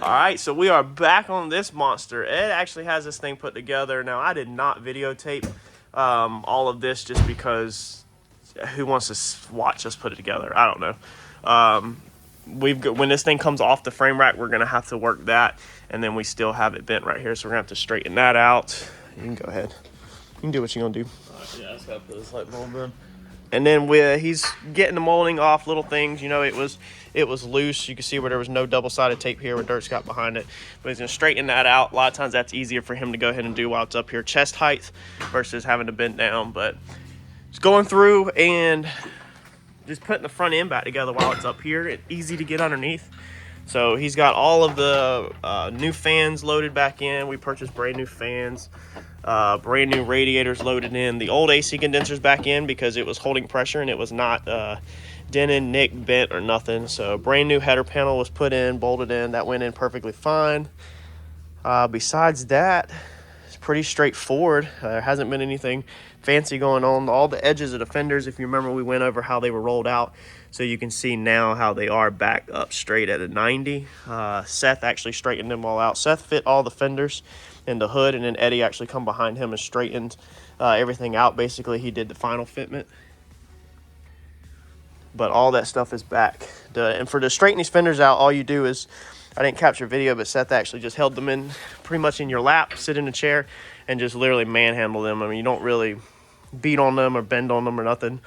Alright, so we are back on this monster. Ed actually has this thing put together. Now, I did not videotape all of this just because who wants to watch us put it together? I don't know. When this thing comes off the frame rack, we're going to have to work that, and then we still have it bent right here, so we're going to have to straighten that out. You can go ahead. You can do what you're going to do. Yeah, I just got to put this light bulb in. And then he's getting the molding off, little things. You know, it was loose. You can see where there was no double-sided tape here where dirt's got behind it. But he's going to straighten that out. A lot of times that's easier for him to go ahead and do while it's up here chest height versus having to bend down. But just going through and just putting the front end back together while it's up here. It's easy to get underneath. So he's got all of the new fans loaded back in. We purchased brand new fans. Brand new radiators loaded in. The old AC condensers back in because it was holding pressure and it was not dented, nicked, bent, or nothing. So brand new header panel was put in, bolted in. That went in perfectly fine. Besides that, it's pretty straightforward. There hasn't been anything fancy going on. All the edges of the fenders, if you remember, we went over how they were rolled out. So you can see now how they are back up straight at a 90. Seth actually straightened them all out. Seth fit all the fenders in the hood, and then Eddie actually come behind him and straightened everything out. Basically, he did the final fitment. But all that stuff is back. And for to straighten these fenders out, all you do is, I didn't capture video, but Seth actually just held them in pretty much in your lap, sit in a chair, and just literally manhandle them. I mean, you don't really beat on them or bend on them or nothing.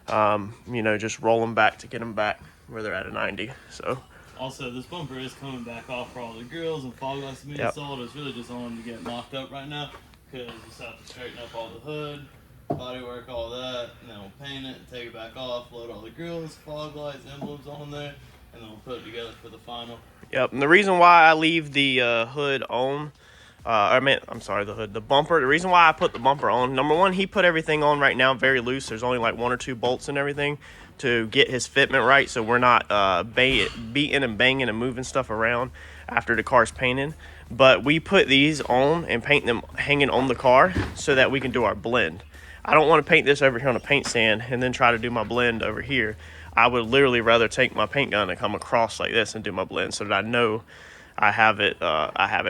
You know, just roll them back to get them back where they're at a 90. So. Also, this bumper is coming back off for all the grills and fog lights to be installed. It's really just on them to get mocked up right now because we just have to straighten up all the hood, bodywork, all that, and then we'll paint it, take it back off, load all the grills, fog lights, emblems on there, and then we'll put it together for the final. Yep, and the reason why I leave the hood on, the bumper. The reason why I put the bumper on, number one, he put everything on right now very loose. There's only like 1 or 2 bolts and everything to get his fitment right, so we're not beating and banging and moving stuff around after the car's painted. But we put these on and paint them hanging on the car so that we can do our blend. I don't want to paint this over here on a paint stand and then try to do my blend over here. I would literally rather take my paint gun and come across like this and do my blend so that I know I have it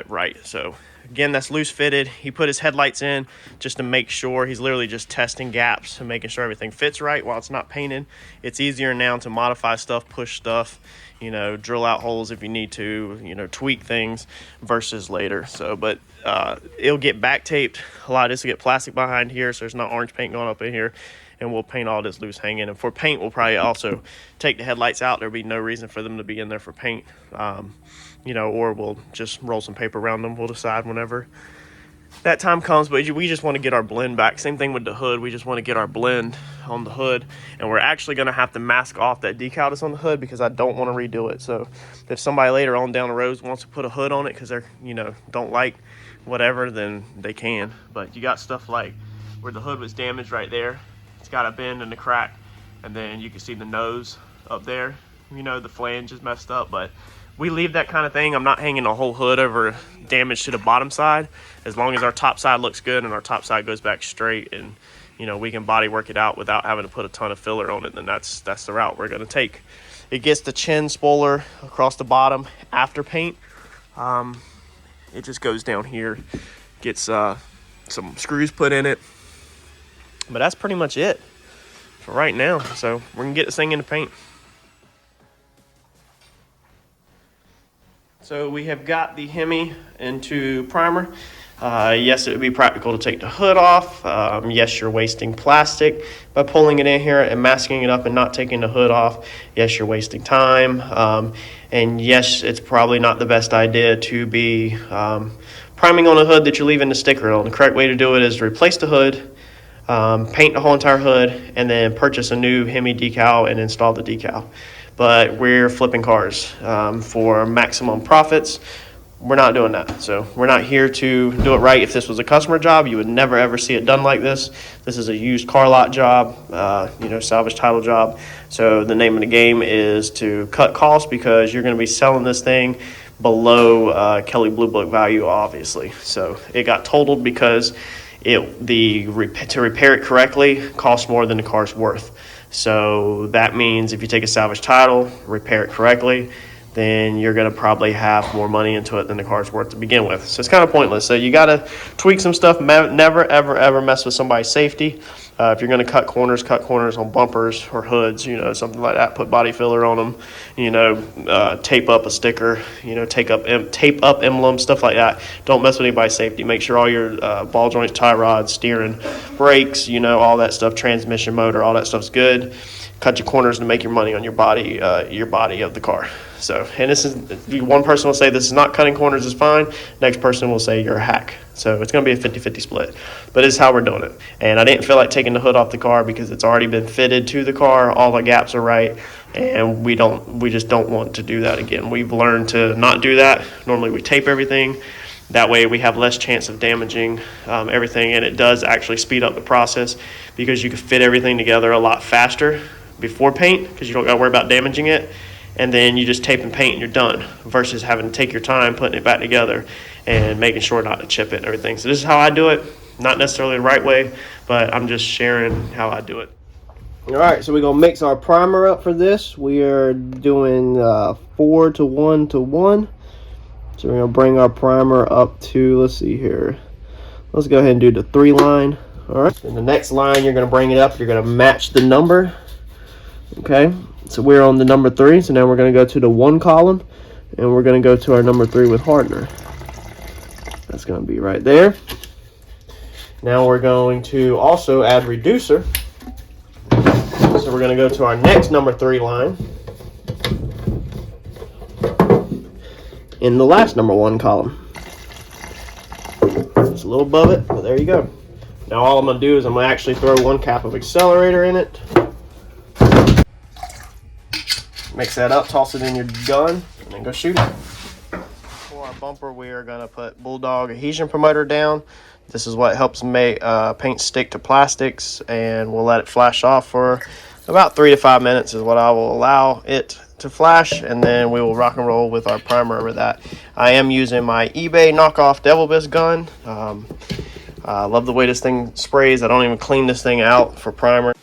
right. So again, that's loose fitted. He put his headlights in just to make sure. He's literally just testing gaps and making sure everything fits right while it's not painted. It's easier now to modify stuff, push stuff, you know, drill out holes if you need to, you know, tweak things versus later. So, but it'll get back taped. A lot of this will get plastic behind here, so there's not orange paint going up in here. And we'll paint all this loose hanging. And for paint, we'll probably also take the headlights out. There'll be no reason for them to be in there for paint. You know, or we'll just roll some paper around them. We'll decide whenever that time comes. But we just want to get our blend back. Same thing with the hood. We just want to get our blend on the hood. And we're actually going to have to mask off that decal that's on the hood because I don't want to redo it. So if somebody later on down the road wants to put a hood on it because they're, you know, don't like whatever, then they can. But you got stuff like where the hood was damaged right there. It's got a bend and a crack. And then you can see the nose up there. You know, the flange is messed up, but we leave that kind of thing. I'm not hanging a whole hood over damage to the bottom side. As long as our top side looks good and our top side goes back straight and, you know, we can body work it out without having to put a ton of filler on it, then that's the route we're going to take. It gets the chin spoiler across the bottom after paint. It just goes down here, gets some screws put in it. But that's pretty much it for right now. So we're going to get this thing into paint. So we have got the Hemi into primer. Yes, it would be practical to take the hood off. Yes, you're wasting plastic by pulling it in here and masking it up and not taking the hood off. Yes, you're wasting time. And yes, it's probably not the best idea to be priming on a hood that you're leaving the sticker on. The correct way to do it is to replace the hood, paint the whole entire hood, and then purchase a new Hemi decal and install the decal. But we're flipping cars for maximum profits. We're not doing that. So we're not here to do it right. If this was a customer job, you would never ever see it done like this. This is a used car lot job, you know, salvage title job. So the name of the game is to cut costs because you're going to be selling this thing below Kelly Blue Book value, obviously. So it got totaled because to repair it correctly costs more than the car's worth. So that means if you take a salvage title, repair it correctly, then you're going to probably have more money into it than the car's worth to begin with. So it's kind of pointless. So you got to tweak some stuff. Never, ever, ever mess with somebody's safety. If you're going to cut corners on bumpers or hoods, something like that. Put body filler on them, tape up a sticker, tape up emblems, stuff like that. Don't mess with anybody's safety. Make sure all your ball joints, tie rods, steering, brakes, all that stuff, transmission, motor, all that stuff's good. Cut your corners to make your money on your body of the car. So, and this is, one person will say this is not cutting corners is fine. Next person will say you're a hack. So it's going to be a 50-50 split. But this is how we're doing it. And I didn't feel like taking the hood off the car because it's already been fitted to the car. All the gaps are right. And we just don't want to do that again. We've learned to not do that. Normally we tape everything. That way we have less chance of damaging everything. And it does actually speed up the process because you can fit everything together a lot faster before paint because you don't got to worry about damaging it. And then you just tape and paint and you're done versus having to take your time putting it back together and making sure not to chip it and everything. So this is how I do it. Not necessarily the right way, but I'm just sharing how I do it. All right, so we're going to mix our primer up for this. We are doing 4 to 1 to 1. So we're going to bring our primer up to, let's see here. Let's go ahead and do the 3 line. All right, and the next line, you're going to bring it up. You're going to match the number. Okay, so we're on the number 3. So now we're going to go to the 1 column, and we're going to go to our number 3 with hardener. That's going to be right there. Now we're going to also add reducer. So we're going to go to our next number 3 line in the last number 1 column. It's a little above it, but there you go. Now all I'm going to do is I'm going to actually throw 1 cap of accelerator in it. Mix that up, toss it in your gun, and then go shoot it. For our bumper, we are going to put Bulldog adhesion promoter down. This is what helps make paint stick to plastics, and we'll let it flash off for about 3 to 5 minutes is what I will allow it to flash, and then we will rock and roll with our primer over that. I am using my eBay knockoff Devil Bisque gun. I love the way this thing sprays. I don't even clean this thing out for primer.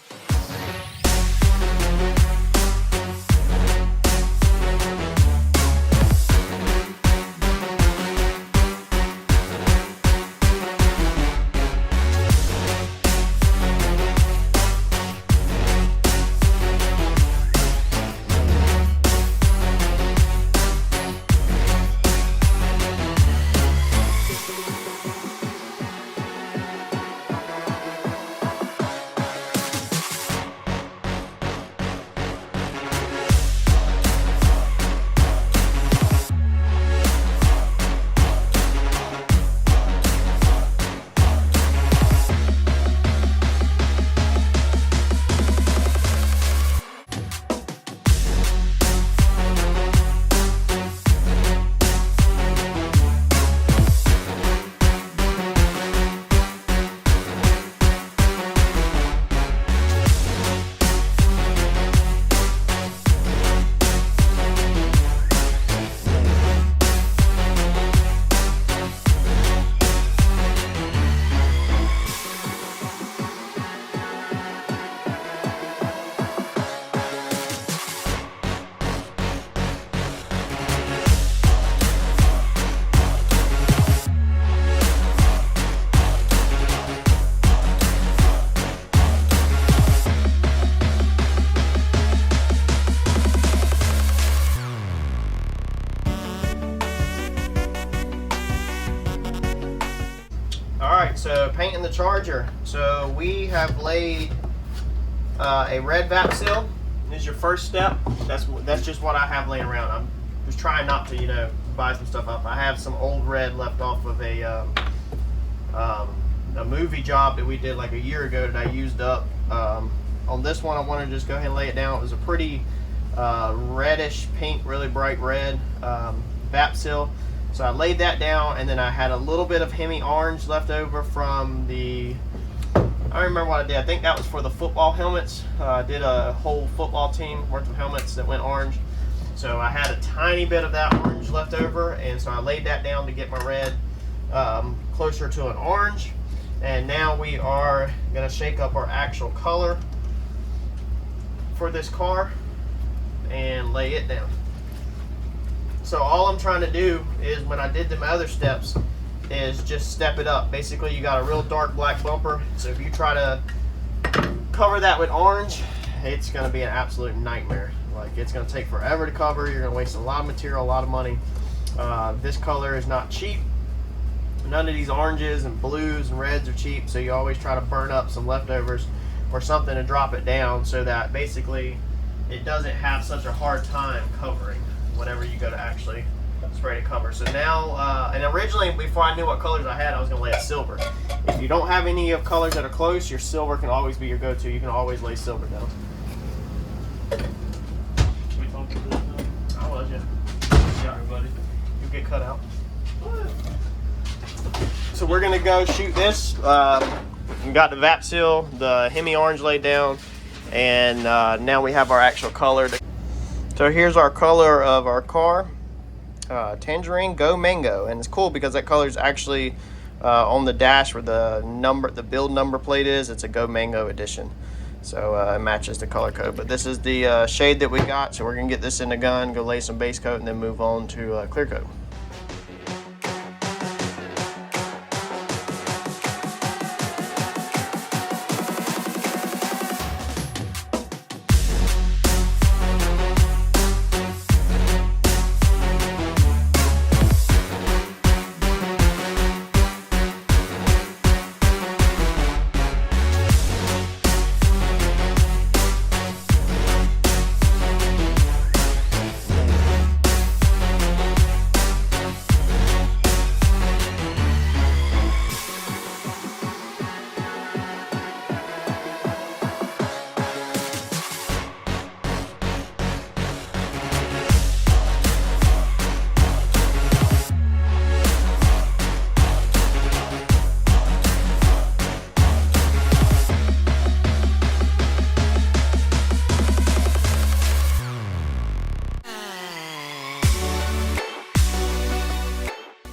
So painting the Charger. So we have laid a red vac seal. This is your first step. That's just what I have laying around. I'm just trying not to, buy some stuff up. I have some old red left off of a movie job that we did like a year ago that I used up. On this one, I wanted to just go ahead and lay it down. It was a pretty reddish pink, really bright red vac seal. So I laid that down, and then I had a little bit of Hemi orange left over from I don't remember what I did. I think that was for the football helmets. I did a whole football team worth of helmets that went orange. So I had a tiny bit of that orange left over, and so I laid that down to get my red closer to an orange. And now we are going to shake up our actual color for this car and lay it down. So all I'm trying to do is, when I did my other steps, is just step it up. Basically, you got a real dark black bumper, so if you try to cover that with orange, it's going to be an absolute nightmare. Like, it's going to take forever to cover. You're going to waste a lot of material, a lot of money. This color is not cheap. None of these oranges and blues and reds are cheap, so you always try to burn up some leftovers or something to drop it down, so that basically it doesn't have such a hard time covering whenever you go to actually spray to cover. So now, and originally, before I knew what colors I had, I was going to lay a silver. If you don't have any of colors that are close, your silver can always be your go-to. You can always lay silver down. We talking about this now? I was, yeah. Yeah, everybody. You get cut out. So we're going to go shoot this. We got the VAP seal, the Hemi orange laid down, and now we have our actual color. So here's our color of our car. Tangerine Go Mango, and it's cool because that color is actually on the dash where the build number plate is. It's a Go Mango edition, so it matches the color code. But this is the shade that we got, so we're gonna get this in the gun, go lay some base coat, and then move on to clear coat.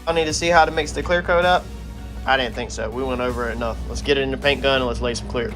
I need to see how to mix the clear coat up. I didn't think so. We went over it enough. Let's get it in the paint gun and let's lay some clear.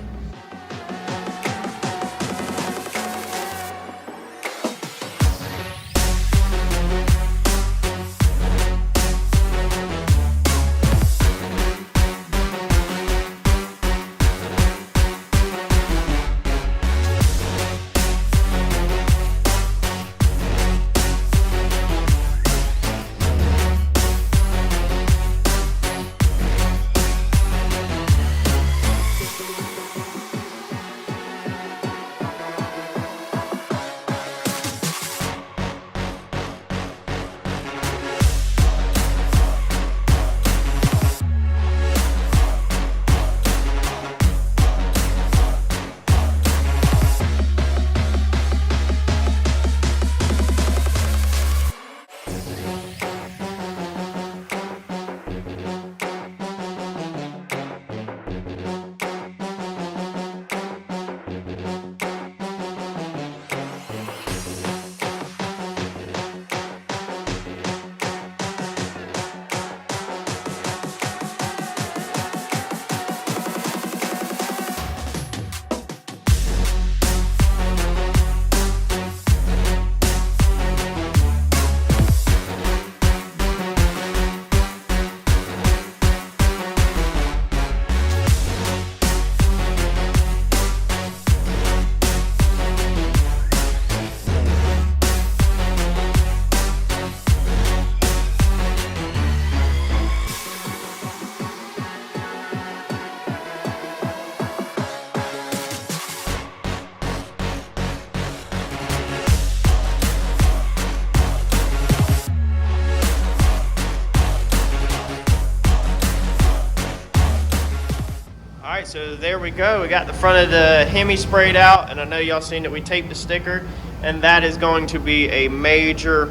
Alright, so there we go. We got the front of the Hemi sprayed out, and I know y'all seen that we taped the sticker, and that is going to be a major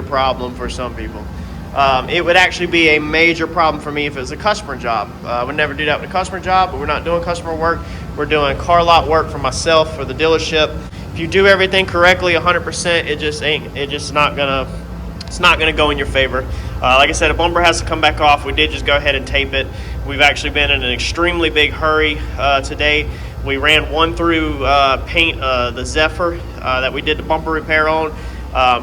problem for some people. It would actually be a major problem for me if it was a customer job. I would never do that with a customer job, but we're not doing customer work. We're doing car lot work for myself, for the dealership. If you do everything correctly 100%, it's not gonna go in your favor. Like I said, a bumper has to come back off. We did just go ahead and tape it. We've actually been in an extremely big hurry today. We ran one through paint the Zephyr that we did the bumper repair on.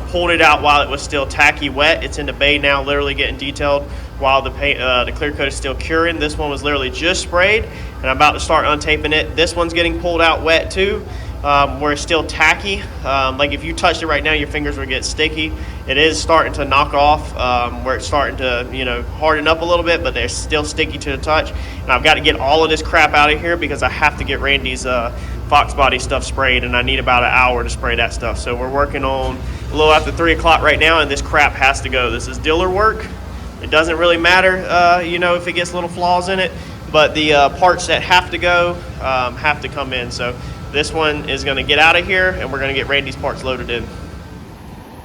Pulled it out while it was still tacky wet. It's in the bay now, literally getting detailed while the paint, the clear coat is still curing. This one was literally just sprayed, and I'm about to start untaping it. This one's getting pulled out wet too, where it's still tacky. Like if you touched it right now, your fingers would get sticky. It is starting to knock off, where it's starting to, you know, harden up a little bit, but they're still sticky to the touch. And I've got to get all of this crap out of here because I have to get Randy's Fox body stuff sprayed, and I need about an hour to spray that stuff. So we're working on a little after 3 o'clock right now, and this crap has to go. This is dealer work. It doesn't really matter, you know, if it gets little flaws in it, but the parts that have to go have to come in. So this one is going to get out of here, and we're going to get Randy's parts loaded in.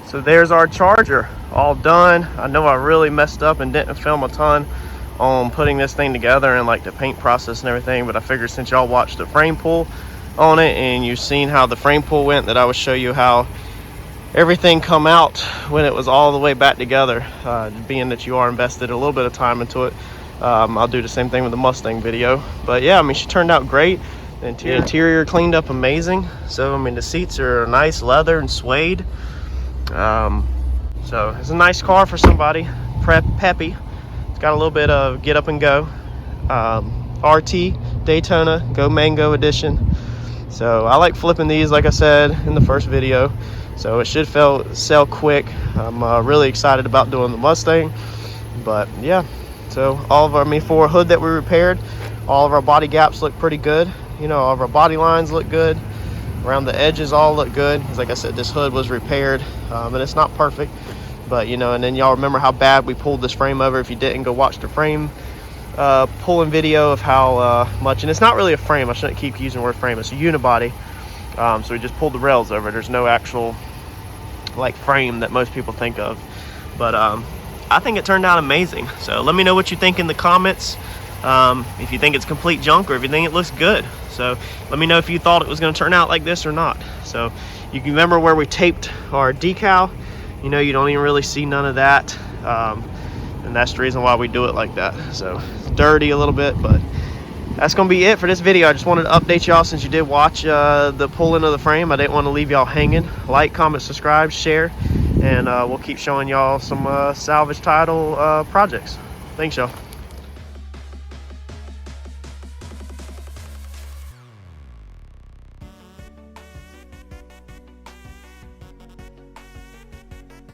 So there's our Charger, all done. I know I really messed up and didn't film a ton on putting this thing together and like the paint process and everything, but I figured since y'all watched the frame pull on it and you've seen how the frame pull went, that I would show you how everything come out when it was all the way back together, being that you are invested a little bit of time into it. I'll do the same thing with the Mustang video, but yeah, I mean, she turned out great. The interior cleaned up amazing. So I mean, the seats are nice leather and suede. So it's a nice car for somebody peppy. It's got a little bit of get up and go. RT Daytona Go Mango edition. So I like flipping these, like I said in the first video. So it should sell quick. I'm really excited about doing the Mustang. But yeah, so all of our for hood that we repaired, all of our body gaps look pretty good. You know, all of our body lines look good. Around the edges all look good. Because like I said, this hood was repaired, and it's not perfect. But you know, and then y'all remember how bad we pulled this frame over. If you didn't, go watch the frame pulling video of how much, and it's not really a frame, I shouldn't keep using the word frame, it's a unibody. So we just pulled the rails over. There's no actual like frame that most people think of, but I think it turned out amazing. So let me know what you think in the comments, if you think it's complete junk or if you think it looks good. So let me know if you thought it was going to turn out like this or not. So you can remember where we taped our decal, you know, you don't even really see none of that, and that's the reason why we do it like that. So it's dirty a little bit, but that's gonna be it for this video. I just wanted to update y'all since you did watch the pulling of the frame. I didn't want to leave y'all hanging. Like, comment, subscribe, share, and we'll keep showing y'all some salvage title projects. Thanks, y'all.